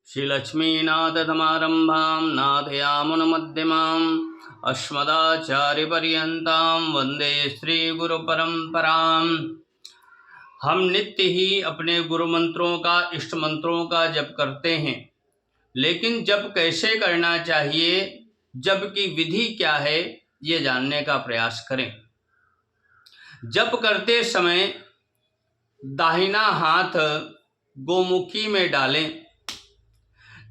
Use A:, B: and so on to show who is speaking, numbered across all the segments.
A: श्रीलक्ष्मीनाथसमारम्भां नाथयामुनमध्यमाम् अस्मदाचार्यपर्यन्तां वन्दे श्रीगुरुपरम्पराम्। हम नित्य ही अपने गुरु मंत्रों का, इष्ट मंत्रों का जप करते हैं, लेकिन जप कैसे करना चाहिए, जप की विधि क्या है, ये जानने का प्रयास करें। जप करते समय दाहिना हाथ गोमुखी में डालें,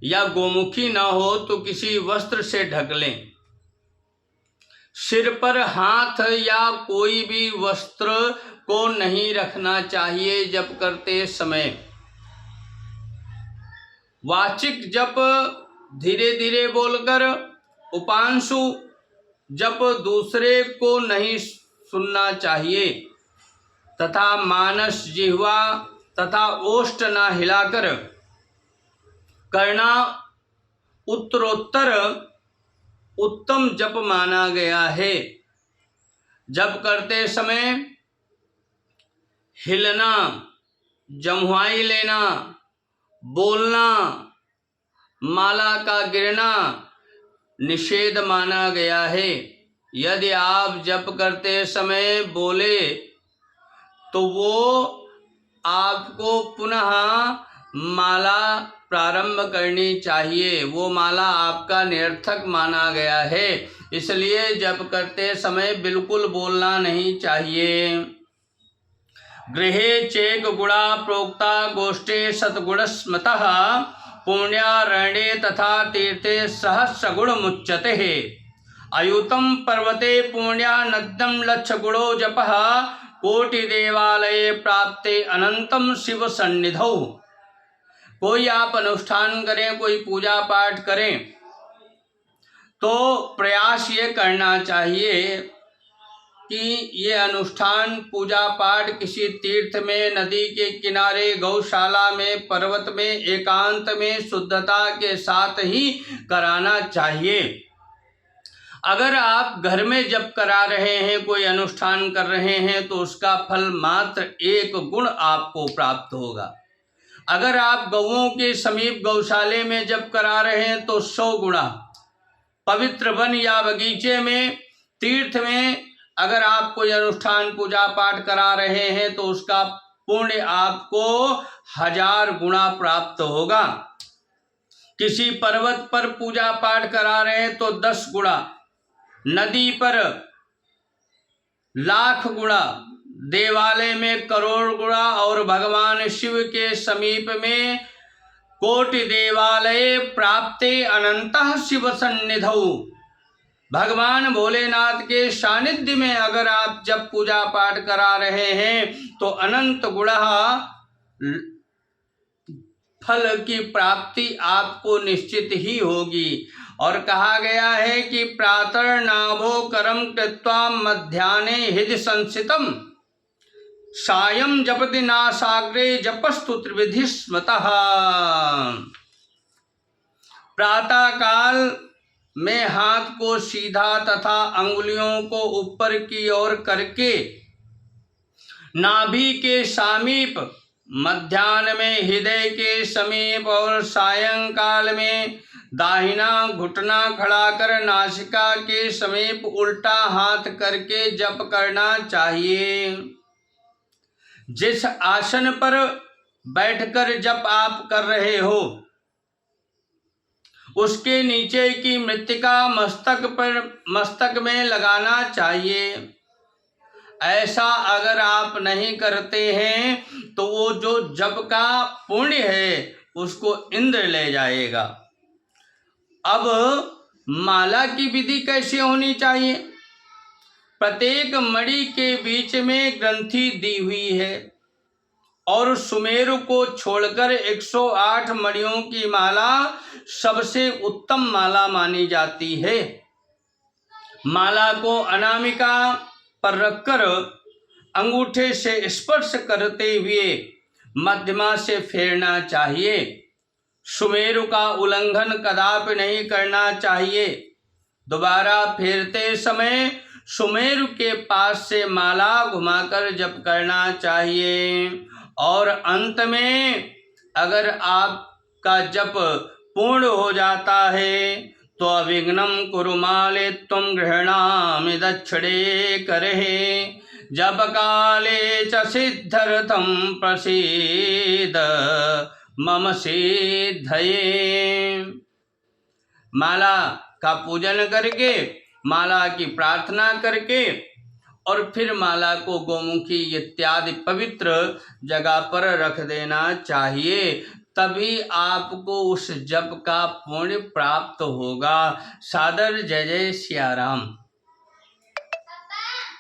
A: या गोमुखी ना हो तो किसी वस्त्र से ढक लें। सिर पर हाथ या कोई भी वस्त्र को नहीं रखना चाहिए जप करते समय। वाचिक जप धीरे धीरे बोलकर, उपांशु जप दूसरे को नहीं सुनना चाहिए, तथा मानस, जिह्वा तथा ओष्ठ न हिलाकर करना उत्तरोत्तर उत्तम जप माना गया है। जप करते समय हिलना, जम्हाई लेना, बोलना, माला का गिरना निषेध माना गया है। यदि आप जप करते समय बोले तो वो आपको पुनः माला प्रारंभ करनी चाहिए, वो माला आपका निरर्थक माना गया है। इसलिए जप करते समय बिल्कुल बोलना नहीं चाहिए। गृहे चेक गुणा प्रोक्ता गोष्ठे सतगुण स्मृतः पुण्यारण्ये तथा तीर्थे सहस्र गुण मुच्यते। अयुतम पर्वते पुण्या नद्यम लक्ष गुणो जपः कोटि देवालये प्राप्ते अनंतम शिव सन्निधौ। कोई आप अनुष्ठान करें, कोई पूजा पाठ करें, तो प्रयास ये करना चाहिए कि ये अनुष्ठान पूजा पाठ किसी तीर्थ में, नदी के किनारे, गौशाला में, पर्वत में, एकांत में शुद्धता के साथ ही कराना चाहिए। अगर आप घर में जप करा रहे हैं, कोई अनुष्ठान कर रहे हैं, तो उसका फल मात्र 1 गुण आपको प्राप्त होगा। अगर आप गौओं के समीप गौशाले में जप करा रहे हैं तो 100 गुणा। पवित्र वन या बगीचे में, तीर्थ में अगर आप कोई अनुष्ठान पूजा पाठ करा रहे हैं तो उसका पुण्य आपको 1000 गुणा प्राप्त होगा। किसी पर्वत पर पूजा पाठ करा रहे हैं तो 10 गुणा, नदी पर 1,00,000 गुणा, देवालय में करोड़ गुणा और भगवान शिव के समीप में कोटि देवालय प्राप्ते अनंतः शिव सन्निधौ। भगवान भोलेनाथ के सानिध्य में अगर आप जब पूजा पाठ करा रहे हैं तो अनंत गुणा फल की प्राप्ति आपको निश्चित ही होगी। और कहा गया है कि प्रातः नाभो करम कृत्वा मध्याह्ने हृदि संसितम सायं जपति नासाग्रे जपस्तु त्रिविधि स्मृतः। प्रातः काल में हाथ को सीधा तथा अंगुलियों को ऊपर की ओर करके नाभि के समीप, मध्याह्न में हृदय के समीप और सायंकाल में दाहिना घुटना खड़ा कर नासिका के समीप उल्टा हाथ करके जप करना चाहिए। जिस आसन पर बैठकर जप आप कर रहे हो उसके नीचे की मृत्तिका मस्तक में लगाना चाहिए। ऐसा अगर आप नहीं करते हैं तो वो जो जप का पुण्य है उसको इंद्र ले जाएगा। अब माला की विधि कैसे होनी चाहिए? प्रत्येक मणि के बीच में ग्रंथि दी हुई है और सुमेरु को छोड़कर 108 मणियों की माला सबसे उत्तम माला मानी जाती है। माला को अनामिका पर रखकर अंगूठे से स्पर्श करते हुए मध्यमा से फेरना चाहिए। सुमेरु का उल्लंघन कदापि नहीं करना चाहिए। दोबारा फेरते समय सुमेरु के पास से माला घुमाकर जप करना चाहिए। और अंत में अगर आप का जप पूर्ण हो जाता है तो अविघ्नम कुरु माले त्वं गृह्णामि दक्षिणे करहे जप काले च सिद्धर्थम प्रसीद मम सिद्धये। माला का पूजन करके, माला की प्रार्थना करके और फिर माला को गोमुखी इत्यादि पवित्र जगह पर रख देना चाहिए, तभी आपको उस जप का पुण्य प्राप्त होगा। सादर जय जय सिया राम।